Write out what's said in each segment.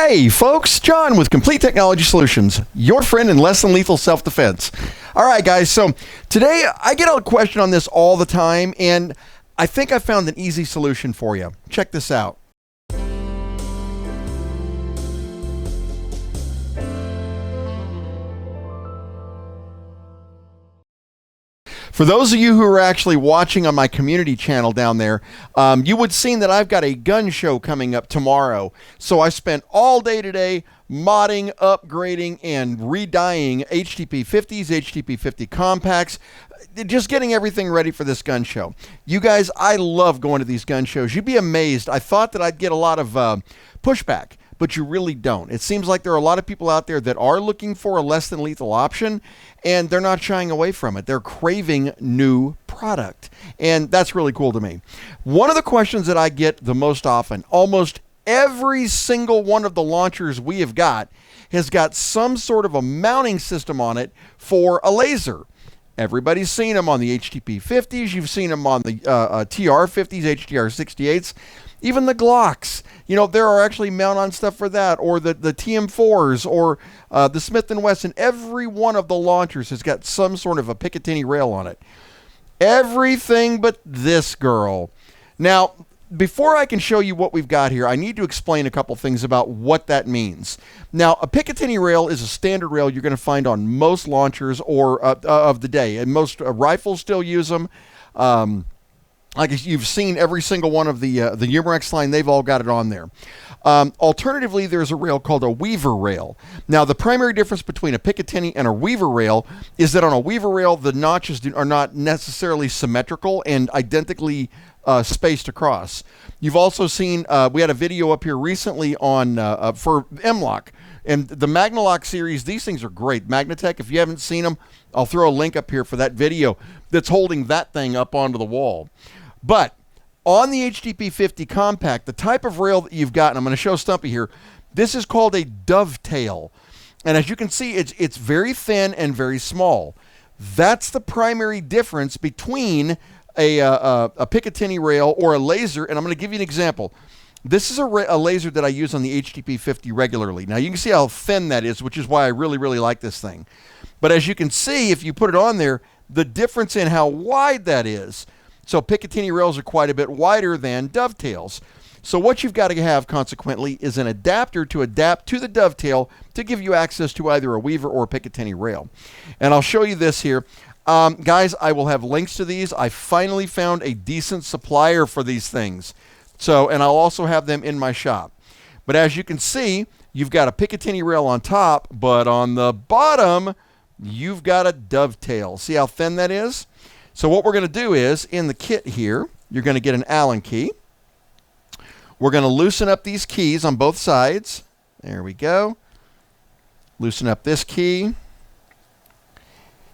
Hey folks, John with Complete Technology Solutions, your friend in less than lethal self-defense. All right guys, so today I get a question on this all the time, and I think I found an easy solution for you. Check this out. For those of you who are actually watching on my community channel down there, you would have seen that I've got a gun show coming up tomorrow. So I spent all day today modding, upgrading, and re-dyeing HDP50s, HDP50 Compacts, just getting everything ready for this gun show. You guys, I love going to these gun shows. You'd be amazed. I thought that I'd get a lot of pushback, but you really don't. It seems like there are a lot of people out there that are looking for a less than lethal option, and they're not shying away from it. They're craving new product, and that's really cool to me. One of the questions that I get the most often, almost every single one of the launchers we have got has got some sort of a mounting system on it for a laser. Everybody's seen them on the HDP50s. You've seen them on the TR50s, HDR68s, even the Glocks. You know, there are actually mount-on stuff for that, or the TM4s, or the Smith & Wesson. Every one of the launchers has got some sort of a Picatinny rail on it. Everything but this girl. Now, before I can show you what we've got here, I need to explain a couple things about what that means. Now, a Picatinny rail is a standard rail you're going to find on most launchers or of the day, and most rifles still use them. Like you've seen every single one of the Umarex line, they've all got it on there. Alternatively, there's a rail called a Weaver rail. Now, the primary difference between a Picatinny and a Weaver rail is that on a Weaver rail, the notches are not necessarily symmetrical and identically spaced across. You've also seen, we had a video up here recently on for M-Lock. And the Magnalock series, these things are great. Magnatech, if you haven't seen them, I'll throw a link up here for that video that's holding that thing up onto the wall. But on the HDP50 Compact, the type of rail that you've got, and I'm going to show Stumpy here, this is called a Dovetail. And as you can see, it's very thin and very small. That's the primary difference between a Picatinny rail or a laser, and I'm going to give you an example. This is a laser that I use on the HDP50 regularly. Now, you can see how thin that is, which is why I really, really like this thing. But as you can see, if you put it on there, the difference in how wide that is. So Picatinny rails are quite a bit wider than Dovetails. So what you've got to have, consequently, is an adapter to adapt to the Dovetail to give you access to either a Weaver or a Picatinny rail. And I'll show you this here. Guys, I will have links to these. I finally found a decent supplier for these things. So, and I'll also have them in my shop. But as you can see, you've got a Picatinny rail on top, but on the bottom, you've got a Dovetail. See how thin that is? So what we're going to do is, in the kit here, you're going to get an Allen key. We're going to loosen up these keys on both sides. There we go. Loosen up this key.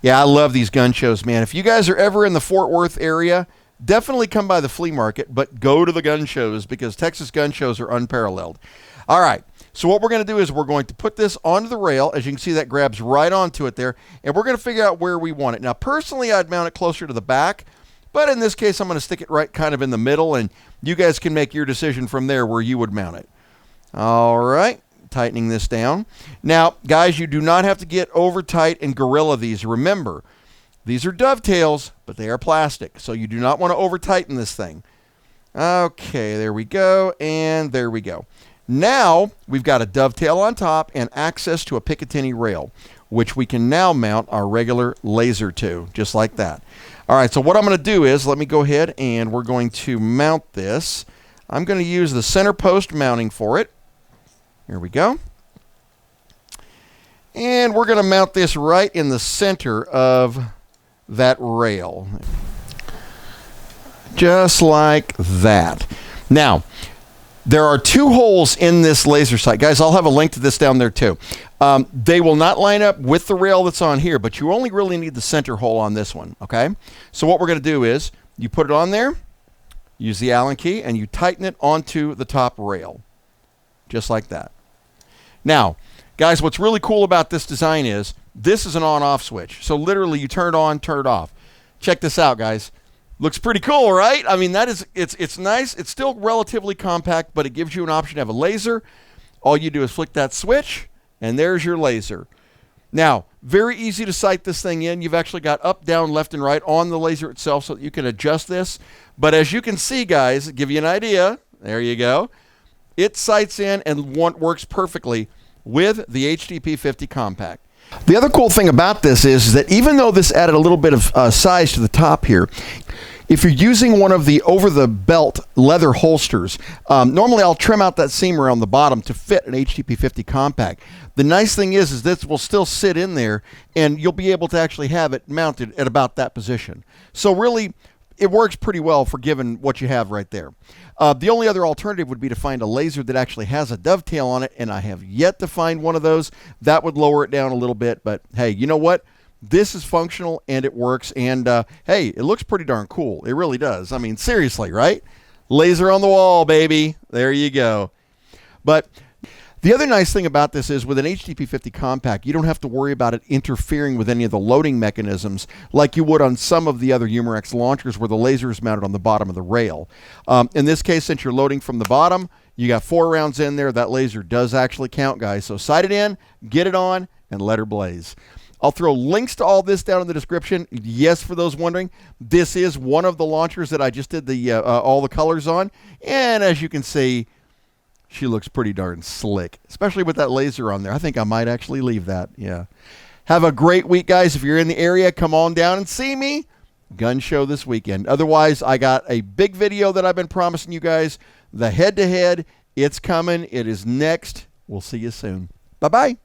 Yeah, I love these gun shows, man. If you guys are ever in the Fort Worth area, definitely come by the flea market, but go to the gun shows because Texas gun shows are unparalleled. All right, so what we're going to do is we're going to put this onto the rail. As you can see, that grabs right onto it there, and we're going to figure out where we want it. Now, personally, I'd mount it closer to the back, but in this case, I'm going to stick it right kind of in the middle, and you guys can make your decision from there where you would mount it. All right, tightening this down. Now, guys, you do not have to get over tight and gorilla these. Remember, these are Dovetails, but they are plastic, so you do not want to over-tighten this thing. Okay, there we go, and there we go. Now, we've got a Dovetail on top and access to a Picatinny rail, which we can now mount our regular laser to, just like that. All right, so what I'm going to do is, let me go ahead and we're going to mount this. I'm going to use the center post mounting for it. Here we go. And we're going to mount this right in the center of that rail. Just like that. Now, there are two holes in this laser sight. Guys, I'll have a link to this down there too. They will not line up with the rail that's on here, but you only really need the center hole on this one, okay? So what we're going to do is you put it on there, use the Allen key, and you tighten it onto the top rail, just like that. Now, guys, what's really cool about this design is this is an on-off switch. So literally you turn it on, turn it off. Check this out, guys. Looks pretty cool, right? I mean, that is, it's nice. It's still relatively compact, but it gives you an option to have a laser All you do is flick that switch, and there's your laser. Now, very easy to sight this thing in. You've actually got up, down, left, and right on the laser itself so that you can adjust this. But as you can see, guys, give you an idea. There you go. It sights in and works perfectly with the HDP50 Compact. The other cool thing about this is that even though this added a little bit of size to the top here, if you're using one of the over-the-belt leather holsters, normally I'll trim out that seam around the bottom to fit an HDP50 Compact. The nice thing is this will still sit in there, and you'll be able to actually have it mounted at about that position. So really, it works pretty well for given what you have right there. The only other alternative would be to find a laser that actually has a dovetail on it, and I have yet to find one of those. That would lower it down a little bit, but hey, you know what? This is functional, and it works, and hey, it looks pretty darn cool. It really does. I mean, seriously, right? Laser on the wall, baby. There you go. But the other nice thing about this is with an HDP50 Compact, you don't have to worry about it interfering with any of the loading mechanisms like you would on some of the other Umarex launchers where the laser is mounted on the bottom of the rail. In this case, since you're loading from the bottom, you got 4 rounds in there. That laser does actually count, guys. So sight it in, get it on, and let her blaze. I'll throw links to all this down in the description. Yes, for those wondering, this is one of the launchers that I just did all the colors on. And as you can see, she looks pretty darn slick, especially with that laser on there. I think I might actually leave that. Yeah. Have a great week, guys. If you're in the area, come on down and see me. Gun show this weekend. Otherwise, I got a big video that I've been promising you guys. The head-to-head, it's coming. It is next. We'll see you soon. Bye-bye.